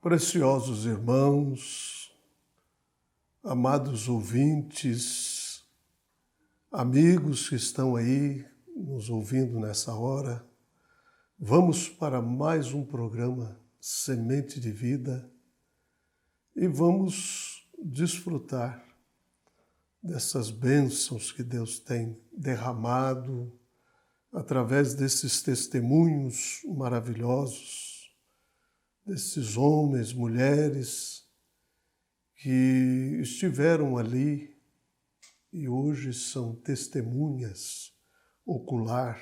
Preciosos irmãos, amados ouvintes, amigos que estão aí nos ouvindo nessa hora, vamos para mais um programa Semente de Vida e vamos desfrutar dessas bênçãos que Deus tem derramado através desses testemunhos maravilhosos, desses homens, mulheres que estiveram ali e hoje são testemunhas ocular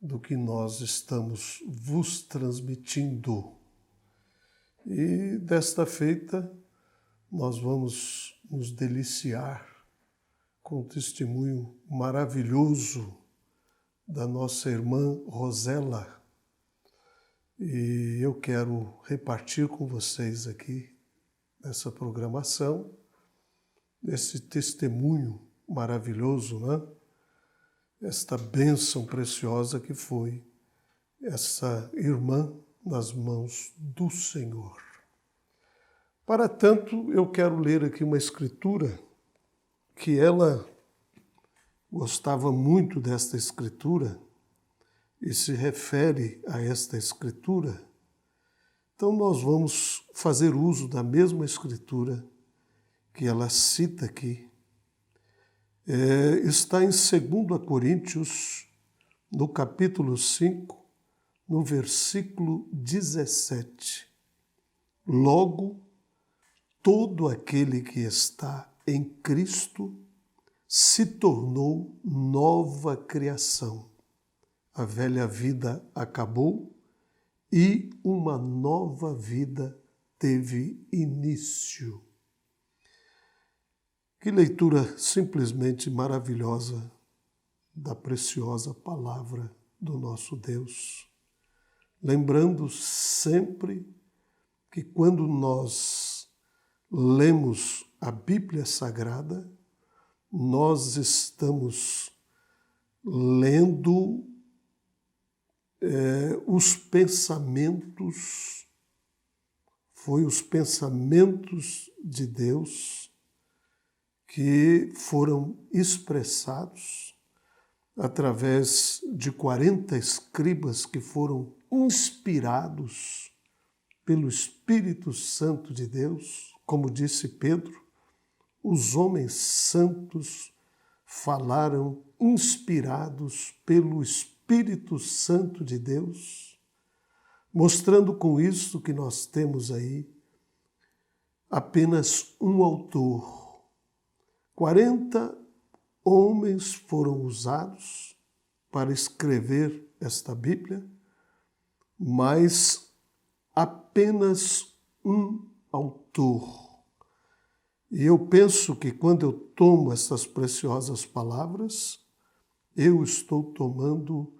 do que nós estamos vos transmitindo. E desta feita nós vamos nos deliciar com o testemunho maravilhoso da nossa irmã Rosela. E eu quero repartir com vocês aqui, nessa programação, esse testemunho maravilhoso, né? Esta bênção preciosa que foi essa irmã nas mãos do Senhor. Para tanto, eu quero ler aqui uma escritura que ela gostava muito desta escritura, e se refere a esta escritura, então nós vamos fazer uso da mesma escritura que ela cita aqui. Está em 2 Coríntios, no capítulo 5, no versículo 17. Logo, todo aquele que está em Cristo se tornou nova criação. A velha vida acabou e uma nova vida teve início. Que leitura simplesmente maravilhosa da preciosa palavra do nosso Deus. Lembrando sempre que quando nós lemos a Bíblia Sagrada, nós estamos lendo os pensamentos, foi os pensamentos de Deus que foram expressados através de 40 escribas que foram inspirados pelo Espírito Santo de Deus. Como disse Pedro, os homens santos falaram inspirados pelo Espírito Santo de Deus, mostrando com isso que nós temos aí apenas um autor. 40 homens foram usados para escrever esta Bíblia, mas apenas um autor. E eu penso que quando eu tomo essas preciosas palavras, eu estou tomando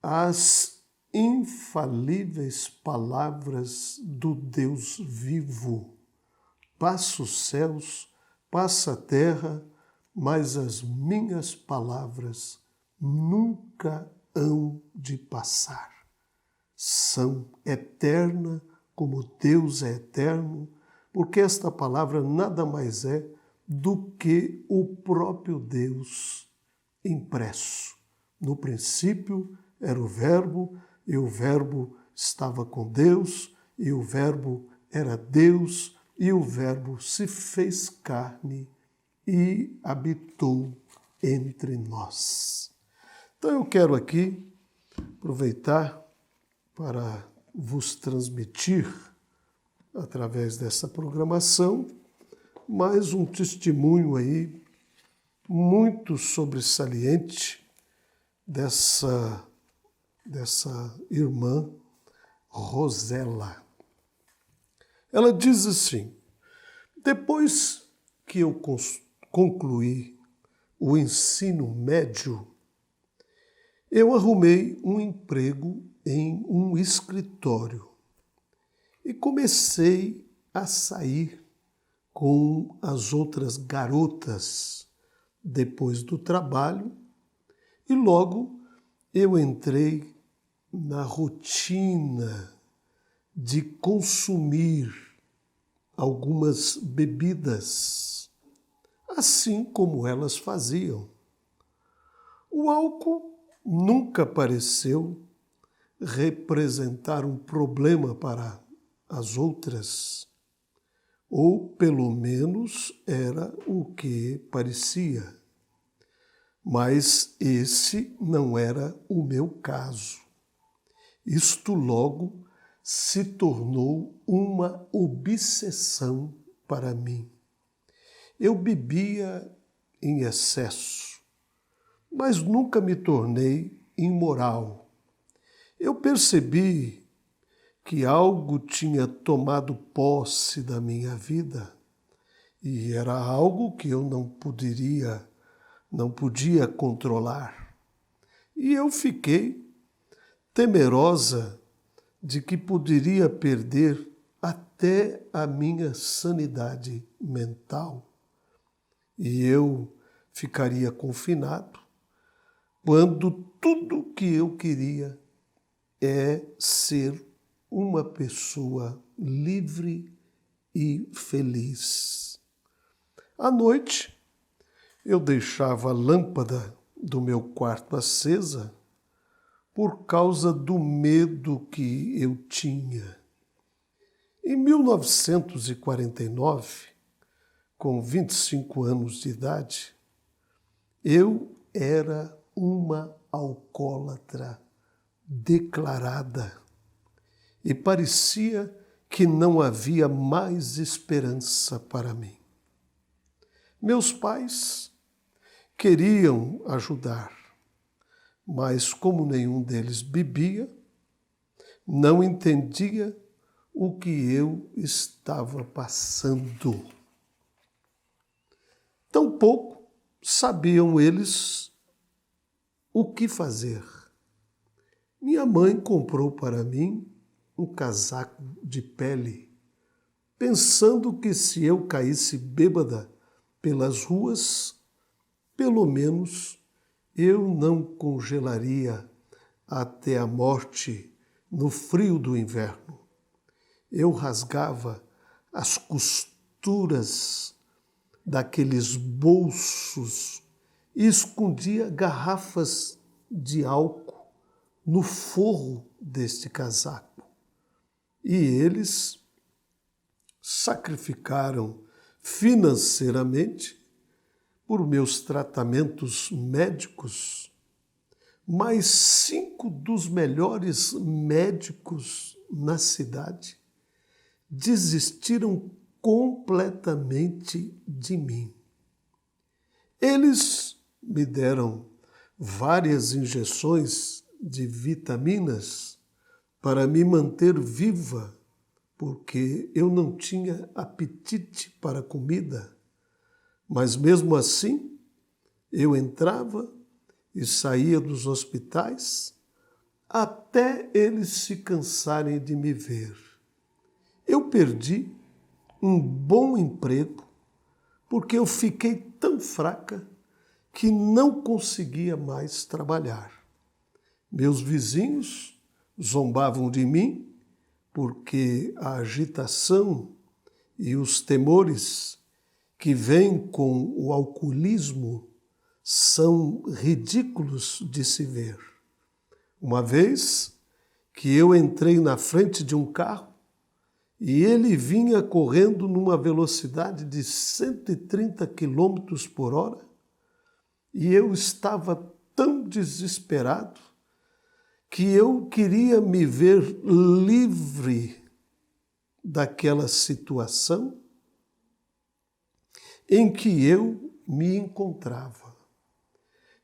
as infalíveis palavras do Deus vivo. Passa os céus, passa a terra, mas as minhas palavras nunca hão de passar. São eternas como Deus é eterno, porque esta palavra nada mais é do que o próprio Deus impresso. No princípio era o Verbo, e o Verbo estava com Deus, e o Verbo era Deus, e o Verbo se fez carne e habitou entre nós. Então eu quero aqui aproveitar para vos transmitir, através dessa programação, mais um testemunho aí muito sobressalente dessa irmã Rosela. Ela diz assim: depois que eu concluí o ensino médio, eu arrumei um emprego em um escritório e comecei a sair com as outras garotas depois do trabalho e logo eu entrei na rotina de consumir algumas bebidas, assim como elas faziam. O álcool nunca pareceu representar um problema para as outras, ou pelo menos era o que parecia. Mas esse não era o meu caso. Isto logo se tornou uma obsessão para mim. Eu bebia em excesso, mas nunca me tornei imoral. Eu percebi que algo tinha tomado posse da minha vida e era algo que eu não podia controlar. E eu fiquei temerosa de que poderia perder até a minha sanidade mental. E eu ficaria confinado quando tudo que eu queria é ser uma pessoa livre e feliz. À noite, eu deixava a lâmpada do meu quarto acesa por causa do medo que eu tinha. Em 1949, com 25 anos de idade, eu era uma alcoólatra declarada e parecia que não havia mais esperança para mim. Meus pais queriam ajudar, mas como nenhum deles bebia, não entendia o que eu estava passando. Tampouco sabiam eles o que fazer. Minha mãe comprou para mim um casaco de pele, pensando que se eu caísse bêbada pelas ruas, pelo menos eu não congelaria até a morte no frio do inverno. Eu rasgava as costuras daqueles bolsos e escondia garrafas de álcool no forro deste casaco. E eles sacrificaram financeiramente por meus tratamentos médicos, mas 5 dos melhores médicos na cidade desistiram completamente de mim. Eles me deram várias injeções de vitaminas para me manter viva, porque eu não tinha apetite para comida. Mas mesmo assim, eu entrava e saía dos hospitais até eles se cansarem de me ver. Eu perdi um bom emprego porque eu fiquei tão fraca que não conseguia mais trabalhar. Meus vizinhos zombavam de mim porque a agitação e os temores que vêm com o alcoolismo são ridículos de se ver. Uma vez que eu entrei na frente de um carro e ele vinha correndo numa velocidade de 130 quilômetros por hora e eu estava tão desesperado que eu queria me ver livre daquela situação em que eu me encontrava.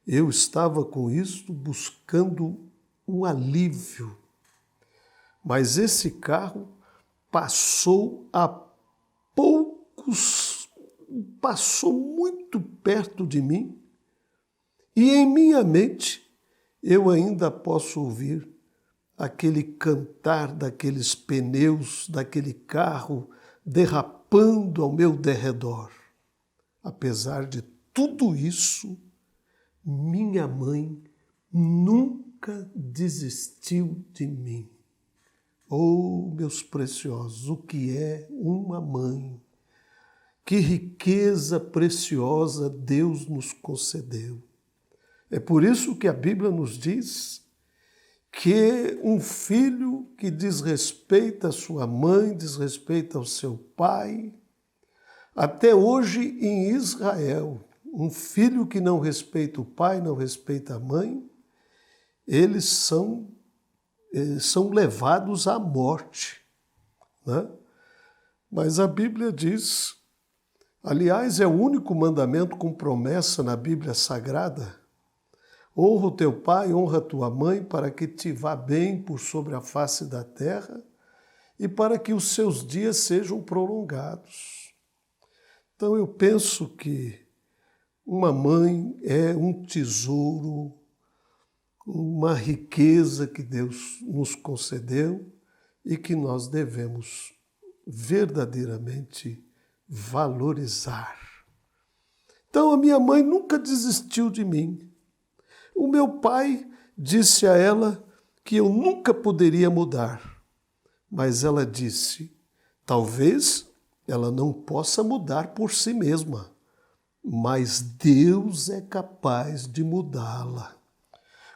Eu estava com isso buscando um alívio, mas esse carro passou muito perto de mim e em minha mente eu ainda posso ouvir aquele cantar daqueles pneus, daquele carro derrapando ao meu derredor. Apesar de tudo isso, minha mãe nunca desistiu de mim. Oh, meus preciosos, o que é uma mãe? Que riqueza preciosa Deus nos concedeu. É por isso que a Bíblia nos diz que um filho que desrespeita a sua mãe, desrespeita ao seu pai, até hoje em Israel, um filho que não respeita o pai, não respeita a mãe, eles são levados à morte, né? Mas a Bíblia diz, aliás, é o único mandamento com promessa na Bíblia Sagrada: honra o teu pai, honra a tua mãe, para que te vá bem por sobre a face da terra e para que os seus dias sejam prolongados. Então eu penso que uma mãe é um tesouro, uma riqueza que Deus nos concedeu e que nós devemos verdadeiramente valorizar. Então a minha mãe nunca desistiu de mim. O meu pai disse a ela que eu nunca poderia mudar, mas ela disse, talvez ela não possa mudar por si mesma, mas Deus é capaz de mudá-la.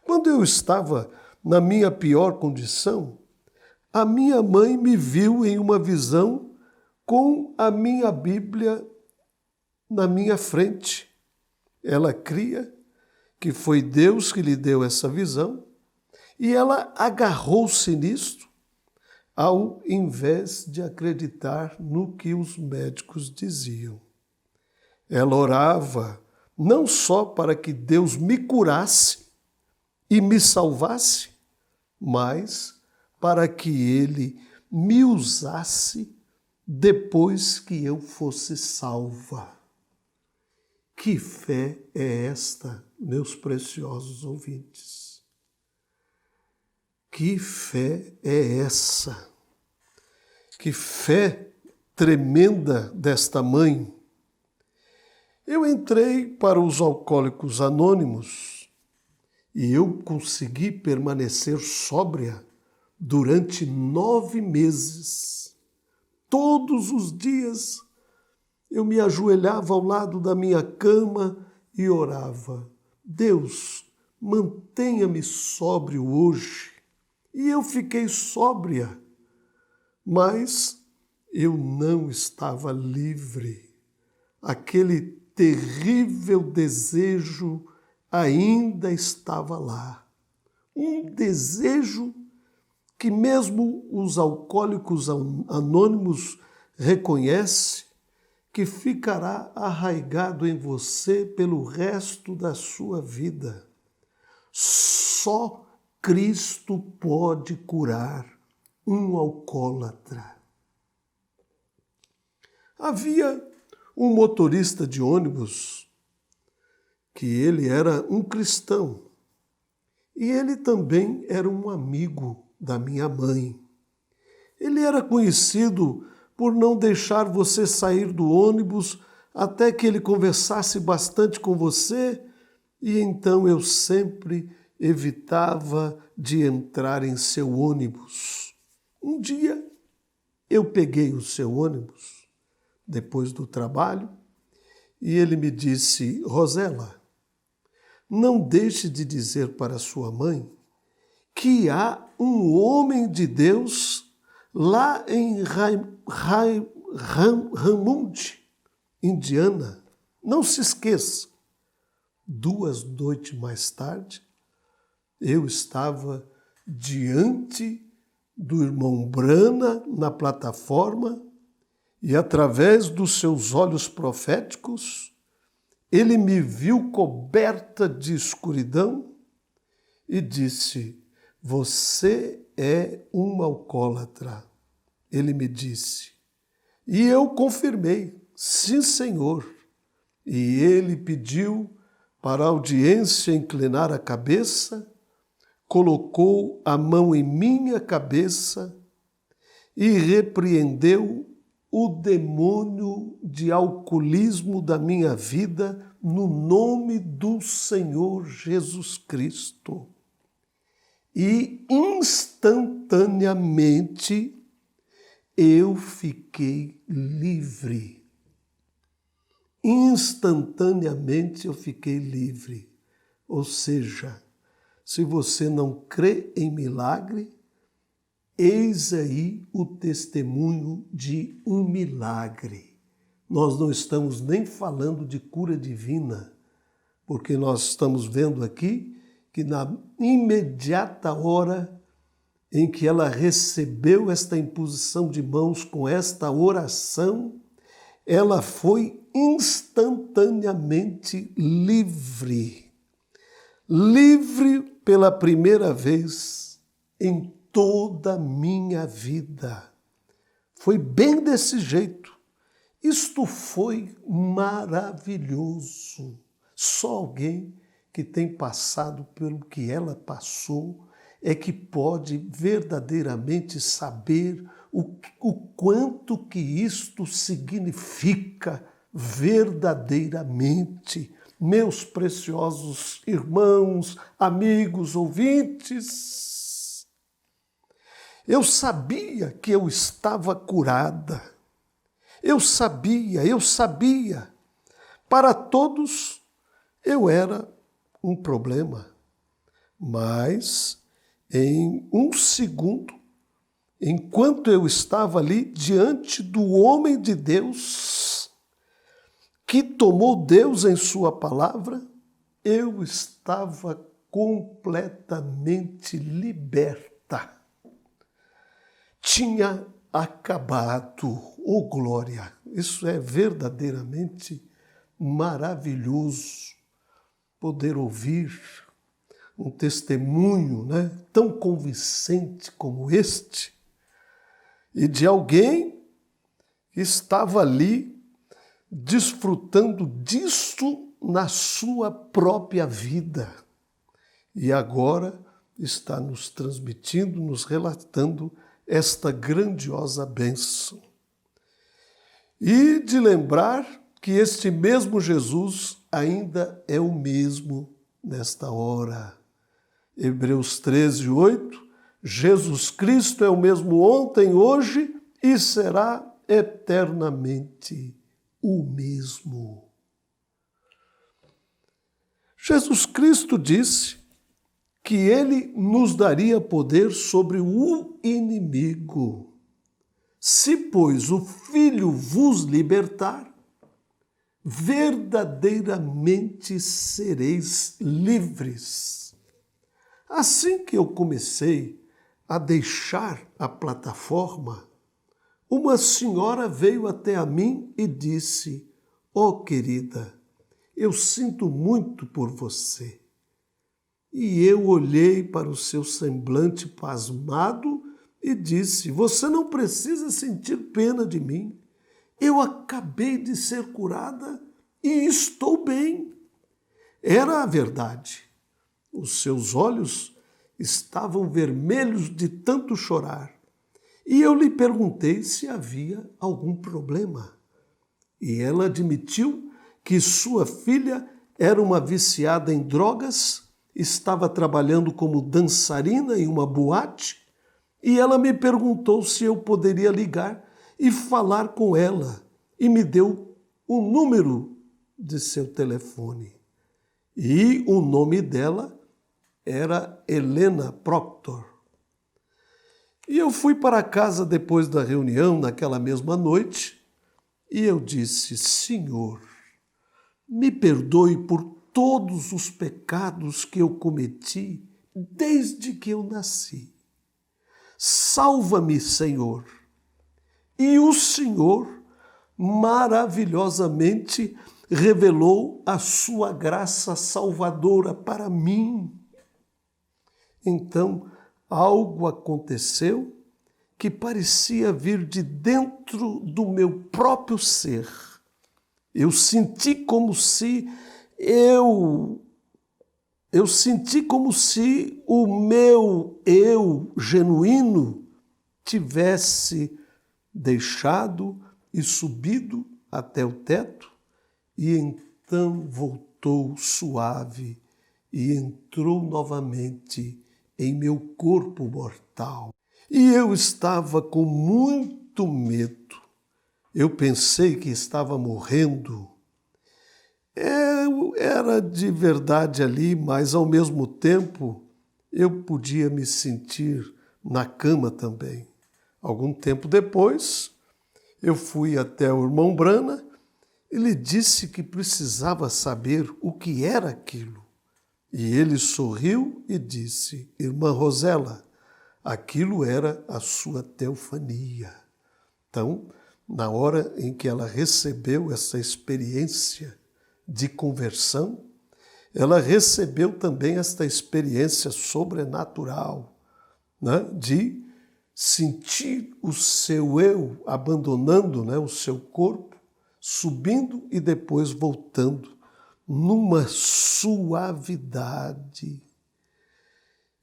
Quando eu estava na minha pior condição, a minha mãe me viu em uma visão com a minha Bíblia na minha frente. Ela cria que foi Deus que lhe deu essa visão e ela agarrou-se nisto ao invés de acreditar no que os médicos diziam. Ela orava não só para que Deus me curasse e me salvasse, mas para que Ele me usasse depois que eu fosse salva. Que fé é esta, meus preciosos ouvintes? Que fé é essa? Que fé tremenda desta mãe! Eu entrei para os Alcoólicos Anônimos e eu consegui permanecer sóbria durante 9 meses. Todos os dias eu me ajoelhava ao lado da minha cama e orava. Deus, mantenha-me sóbrio hoje. E eu fiquei sóbria, mas eu não estava livre. Aquele terrível desejo ainda estava lá. Um desejo que mesmo os alcoólicos anônimos reconhecem que ficará arraigado em você pelo resto da sua vida. Só Cristo pode curar um alcoólatra. Havia um motorista de ônibus que ele era um cristão e ele também era um amigo da minha mãe. Ele era conhecido por não deixar você sair do ônibus até que ele conversasse bastante com você, e então eu sempre evitava de entrar em seu ônibus. Um dia eu peguei o seu ônibus, depois do trabalho, e ele me disse, Rosela, não deixe de dizer para sua mãe que há um homem de Deus lá em Raymond, Indiana. Não se esqueça. 2 noites mais tarde, eu estava diante do irmão Brana na plataforma e, através dos seus olhos proféticos, ele me viu coberta de escuridão e disse, você é um alcoólatra. Ele me disse. E eu confirmei, sim, Senhor. E ele pediu para a audiência inclinar a cabeça, colocou a mão em minha cabeça e repreendeu o demônio de alcoolismo da minha vida no nome do Senhor Jesus Cristo. e instantaneamente eu fiquei livre. Instantaneamente eu fiquei livre. Ou seja, se você não crê em milagre, eis aí o testemunho de um milagre. Nós não estamos nem falando de cura divina, porque nós estamos vendo aqui que na imediata hora em que ela recebeu esta imposição de mãos com esta oração, ela foi instantaneamente livre. Livre pela primeira vez em toda a minha vida. Foi bem desse jeito. Isto foi maravilhoso. Só alguém que tem passado pelo que ela passou é que pode verdadeiramente saber o quanto que isto significa verdadeiramente. Meus preciosos irmãos, amigos, ouvintes, eu sabia que eu estava curada. Eu sabia. Para todos, eu era um problema. Mas, em um segundo, enquanto eu estava ali diante do homem de Deus, que tomou Deus em sua palavra, eu estava completamente liberta. Tinha acabado. Oh, glória! Isso é verdadeiramente maravilhoso poder ouvir um testemunho, tão convincente como este, e de alguém que estava ali desfrutando disso na sua própria vida. E agora está nos transmitindo, nos relatando esta grandiosa bênção. E de lembrar que este mesmo Jesus ainda é o mesmo nesta hora. Hebreus 13, 8, Jesus Cristo é o mesmo ontem, hoje e será eternamente o mesmo. Jesus Cristo disse que ele nos daria poder sobre o inimigo. Se, pois, o Filho vos libertar, verdadeiramente sereis livres. Assim que eu comecei a deixar a plataforma, uma senhora veio até a mim e disse: "Ó, querida, eu sinto muito por você." E eu olhei para o seu semblante pasmado e disse: "Você não precisa sentir pena de mim. Eu acabei de ser curada e estou bem." Era a verdade. Os seus olhos estavam vermelhos de tanto chorar. E eu lhe perguntei se havia algum problema. E ela admitiu que sua filha era uma viciada em drogas, estava trabalhando como dançarina em uma boate, e ela me perguntou se eu poderia ligar e falar com ela, e me deu o número de seu telefone. E o nome dela era Helena Proctor. E eu fui para casa depois da reunião, naquela mesma noite, e eu disse: "Senhor, me perdoe por todos os pecados que eu cometi desde que eu nasci. Salva-me, Senhor." E o Senhor maravilhosamente revelou a sua graça salvadora para mim. Então, algo aconteceu que parecia vir de dentro do meu próprio ser. Eu senti como se o meu eu genuíno tivesse deixado e subido até o teto, e então voltou suave e entrou novamente em meu corpo mortal. E eu estava com muito medo. Eu pensei que estava morrendo. Era de verdade ali, mas ao mesmo tempo eu podia me sentir na cama também. Algum tempo depois, eu fui até o irmão Brana e lhe disse que precisava saber o que era aquilo. E ele sorriu e disse: Irmã Rosela, aquilo era a sua teofania. Então, na hora em que ela recebeu essa experiência de conversão, ela recebeu também esta experiência sobrenatural, né, de sentir o seu eu abandonando, né, o seu corpo, subindo e depois voltando numa suavidade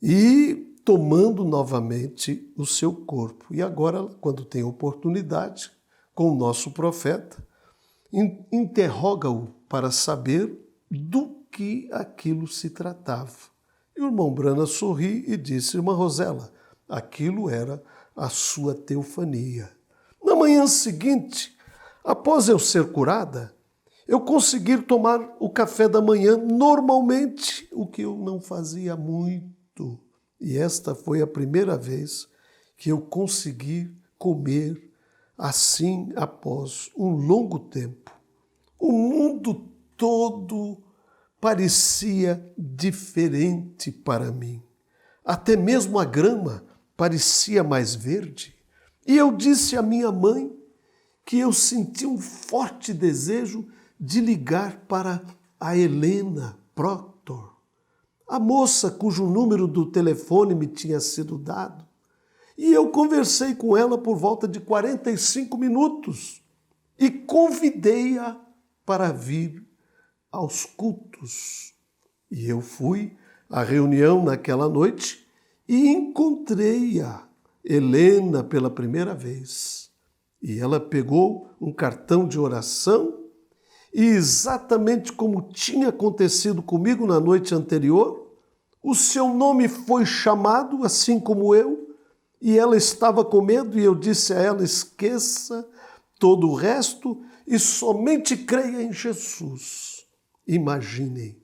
e tomando novamente o seu corpo. E agora, quando tem oportunidade, com o nosso profeta, interroga-o para saber do que aquilo se tratava. E o irmão Brana sorri e disse: Irmã Rosela, aquilo era a sua teofania. Na manhã seguinte, após eu ser curada, eu consegui tomar o café da manhã normalmente, o que eu não fazia muito. E esta foi a primeira vez que eu consegui comer assim após um longo tempo. O mundo todo parecia diferente para mim. Até mesmo a grama parecia mais verde. E eu disse à minha mãe que eu senti um forte desejo de ligar para a Helena Proctor, a moça cujo número do telefone me tinha sido dado. E eu conversei com ela por volta de 45 minutos e convidei-a para vir aos cultos. E eu fui à reunião naquela noite e encontrei-a, Helena, pela primeira vez. E ela pegou um cartão de oração e, exatamente como tinha acontecido comigo na noite anterior, o seu nome foi chamado, assim como eu, e ela estava com medo, e eu disse a ela: esqueça todo o resto e somente creia em Jesus. Imaginem,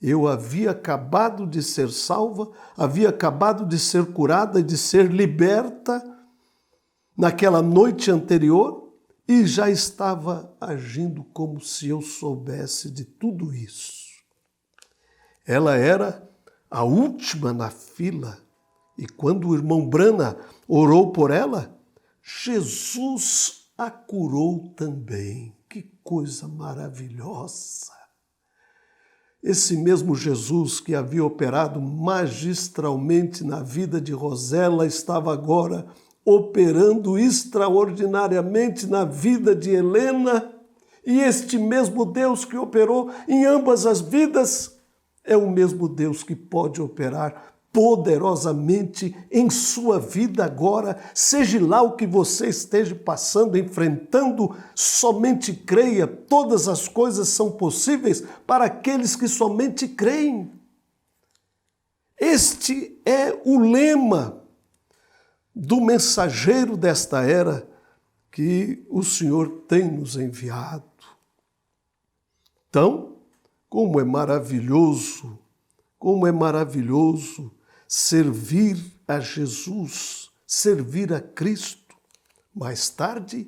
eu havia acabado de ser salva, havia acabado de ser curada, de ser liberta naquela noite anterior e já estava agindo como se eu soubesse de tudo isso. Ela era a última na fila e quando o irmão Brana orou por ela, Jesus a curou também. Que coisa maravilhosa! Esse mesmo Jesus que havia operado magistralmente na vida de Rosela estava agora operando extraordinariamente na vida de Helena, e este mesmo Deus que operou em ambas as vidas é o mesmo Deus que pode operar poderosamente em sua vida agora, seja lá o que você esteja passando, enfrentando, somente creia, todas as coisas são possíveis para aqueles que somente creem. Este é o lema do mensageiro desta era que o Senhor tem nos enviado. Então, como é maravilhoso servir a Jesus, servir a Cristo. Mais tarde,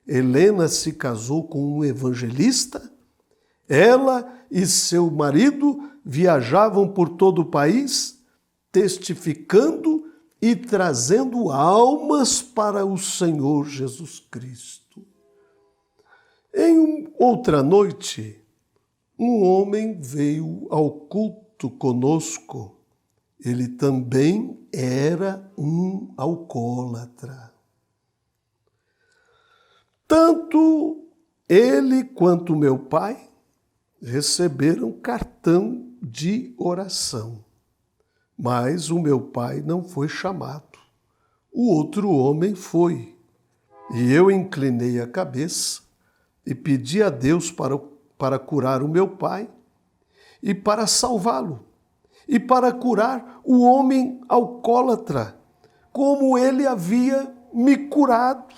Helena se casou com um evangelista. Ela e seu marido viajavam por todo o país, testificando e trazendo almas para o Senhor Jesus Cristo. Em outra noite, um homem veio ao culto conosco. Ele também era um alcoólatra. Tanto ele quanto meu pai receberam cartão de oração. Mas o meu pai não foi chamado. O outro homem foi. E eu inclinei a cabeça e pedi a Deus para curar o meu pai e para salvá-lo. e para curar o homem alcoólatra, como ele havia me curado.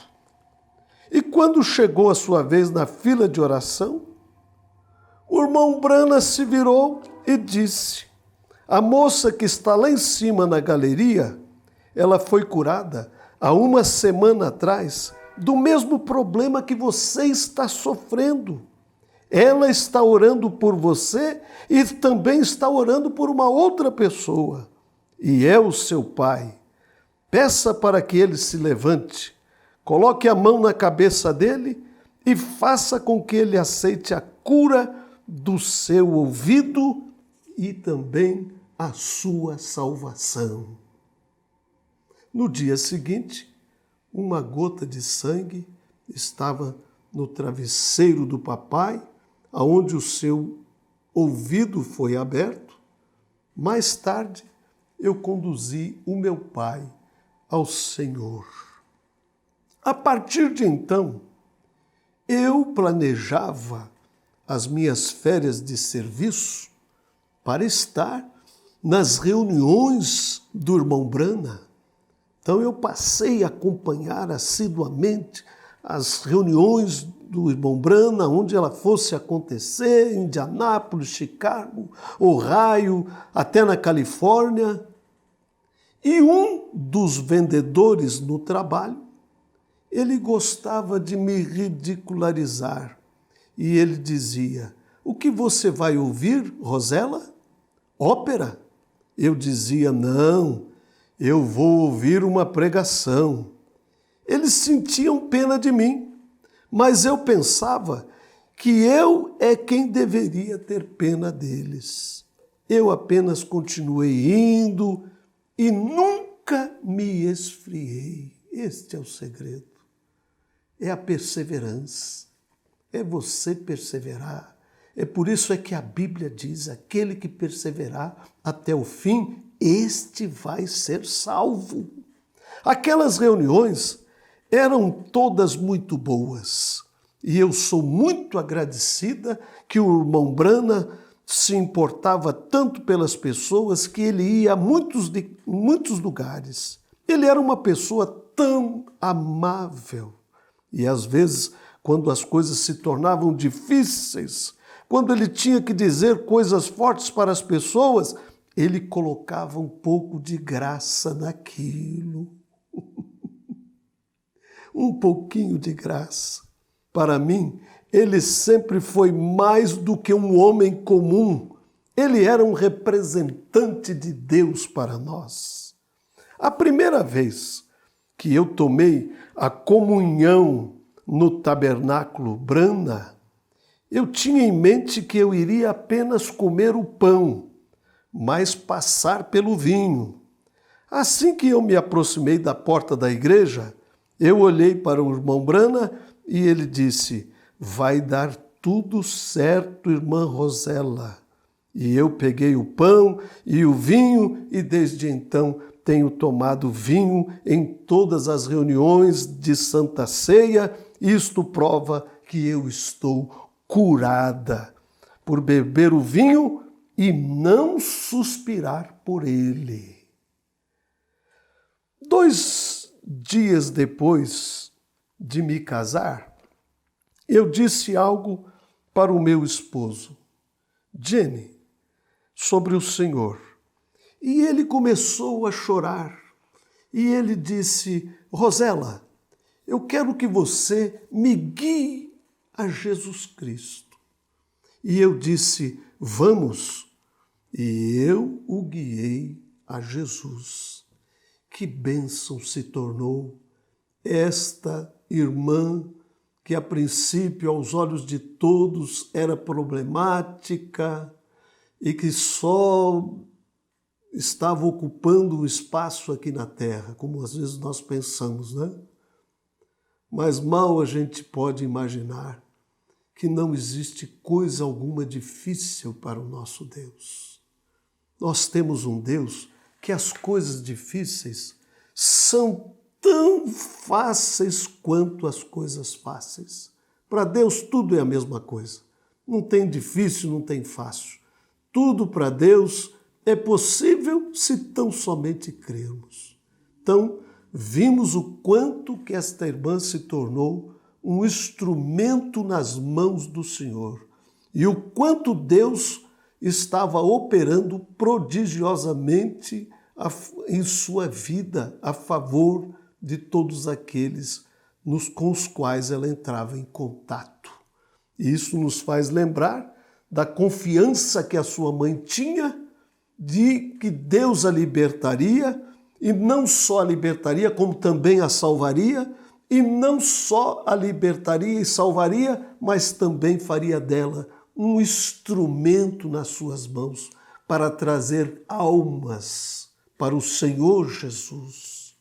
E quando chegou a sua vez na fila de oração, o irmão Brana se virou e disse: a moça que está lá em cima na galeria, ela foi curada há uma semana atrás do mesmo problema que você está sofrendo. Ela está orando por você e também está orando por uma outra pessoa. E é o seu pai. Peça para que ele se levante, coloque a mão na cabeça dele e faça com que ele aceite a cura do seu ouvido e também a sua salvação. No dia seguinte, uma gota de sangue estava no travesseiro do papai, aonde o seu ouvido foi aberto. Mais tarde, eu conduzi o meu pai ao Senhor. A partir de então, eu planejava as minhas férias de serviço para estar nas reuniões do irmão Brana. Então eu passei a acompanhar assiduamente as reuniões do irmão Brana, onde ela fosse acontecer, em Indianápolis, Chicago, Ohio, até na Califórnia. E um dos vendedores no trabalho, ele gostava de me ridicularizar. E ele dizia: o que você vai ouvir, Rosela? Ópera? Eu dizia: não, eu vou ouvir uma pregação. Eles sentiam pena de mim, mas eu pensava que eu é quem deveria ter pena deles. Eu apenas continuei indo e nunca me esfriei. Este é o segredo. É a perseverança. É você perseverar. É por isso é que a Bíblia diz: aquele que perseverar até o fim, este vai ser salvo. Aquelas reuniões eram todas muito boas. E eu sou muito agradecida que o irmão Brana se importava tanto pelas pessoas que ele ia a muitos lugares. Ele era uma pessoa tão amável. E às vezes, quando as coisas se tornavam difíceis, quando ele tinha que dizer coisas fortes para as pessoas, ele colocava um pouco de graça naquilo. Um pouquinho de graça. Para mim, ele sempre foi mais do que um homem comum. Ele era um representante de Deus para nós. A primeira vez que eu tomei a comunhão no tabernáculo Brana, eu tinha em mente que eu iria apenas comer o pão, mas passar pelo vinho. Assim que eu me aproximei da porta da igreja, eu olhei para o irmão Brana e ele disse: vai dar tudo certo, irmã Rosela. E eu peguei o pão e o vinho e desde então tenho tomado vinho em todas as reuniões de Santa Ceia. Isto prova que eu estou curada por beber o vinho e não suspirar por ele. 2 dias depois de me casar, eu disse algo para o meu esposo: Jenny, sobre o Senhor. E ele começou a chorar. E ele disse: Rosela, eu quero que você me guie a Jesus Cristo. E eu disse: vamos. E eu o guiei a Jesus. Que bênção se tornou esta irmã que a princípio, aos olhos de todos, era problemática e que só estava ocupando o espaço aqui na Terra, como às vezes nós pensamos, né? Mas mal a gente pode imaginar que não existe coisa alguma difícil para o nosso Deus. Nós temos um Deus que as coisas difíceis são tão fáceis quanto as coisas fáceis. Para Deus tudo é a mesma coisa. Não tem difícil, não tem fácil. Tudo para Deus é possível se tão somente crermos. Então, vimos o quanto que esta irmã se tornou um instrumento nas mãos do Senhor e o quanto Deus estava operando prodigiosamente em sua vida a favor de todos aqueles com os quais ela entrava em contato. E isso nos faz lembrar da confiança que a sua mãe tinha de que Deus a libertaria, e não só a libertaria, como também a salvaria, e não só a libertaria e salvaria, mas também faria dela um instrumento nas suas mãos para trazer almas para o Senhor Jesus.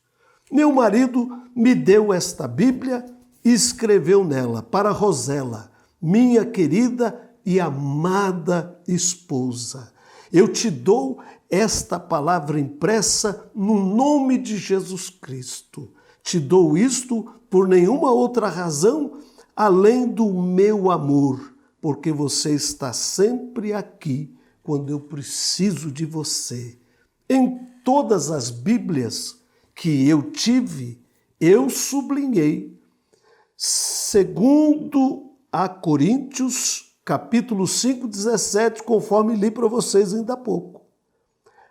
Meu marido me deu esta Bíblia e escreveu nela para Rosela, minha querida e amada esposa. Eu te dou esta palavra impressa no nome de Jesus Cristo. Te dou isto por nenhuma outra razão além do meu amor, porque você está sempre aqui quando eu preciso de você. Em todas as Bíblias que eu tive, eu sublinhei, segundo a Coríntios, capítulo 5, 17, conforme li para vocês ainda há pouco.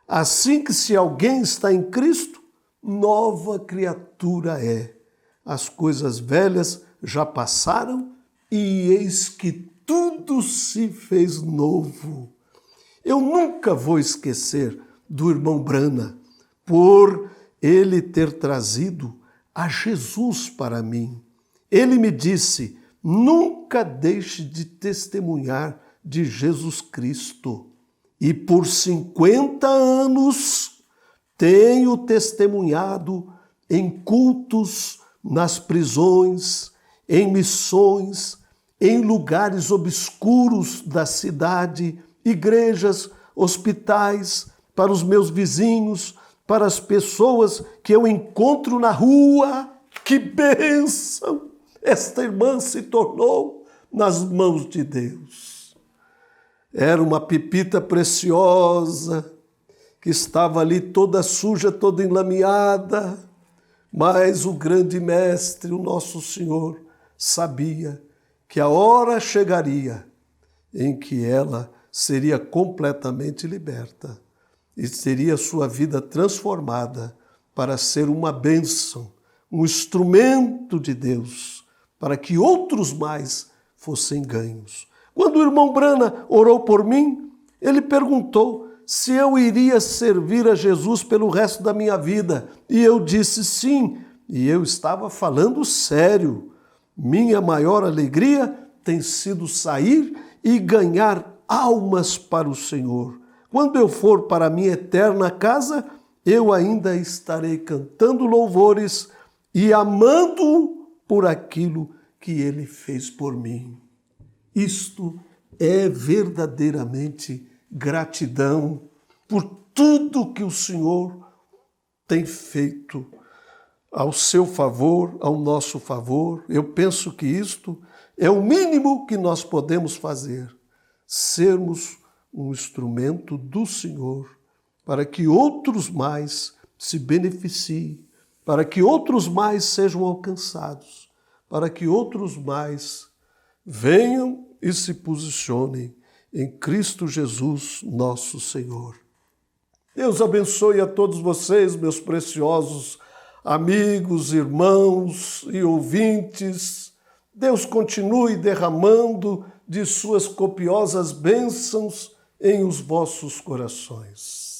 Assim que se alguém está em Cristo, nova criatura é. As coisas velhas já passaram e eis que tudo se fez novo. Eu nunca vou esquecer do irmão Brana, por ele ter trazido a Jesus para mim. Ele me disse: nunca deixe de testemunhar de Jesus Cristo. E por 50 anos tenho testemunhado em cultos, nas prisões, em missões, em lugares obscuros da cidade, igrejas, hospitais, para os meus vizinhos, para as pessoas que eu encontro na rua. Que bênção! Esta irmã se tornou nas mãos de Deus. Era uma pepita preciosa, que estava ali toda suja, toda enlameada, mas o grande mestre, o nosso Senhor, sabia que a hora chegaria em que ela seria completamente liberta e teria sua vida transformada para ser uma bênção, um instrumento de Deus, para que outros mais fossem ganhos. Quando o irmão Brana orou por mim, ele perguntou se eu iria servir a Jesus pelo resto da minha vida. E eu disse sim, e eu estava falando sério. Minha maior alegria tem sido sair e ganhar almas para o Senhor. Quando eu for para a minha eterna casa, eu ainda estarei cantando louvores e amando-o por aquilo que ele fez por mim. Isto é verdadeiramente gratidão por tudo que o Senhor tem feito ao seu favor, ao nosso favor. Eu penso que isto é o mínimo que nós podemos fazer, sermos um instrumento do Senhor para que outros mais se beneficiem, para que outros mais sejam alcançados, para que outros mais venham e se posicionem em Cristo Jesus, nosso Senhor. Deus abençoe a todos vocês, meus preciosos amigos, irmãos e ouvintes. Deus continue derramando de suas copiosas bênçãos em os vossos corações.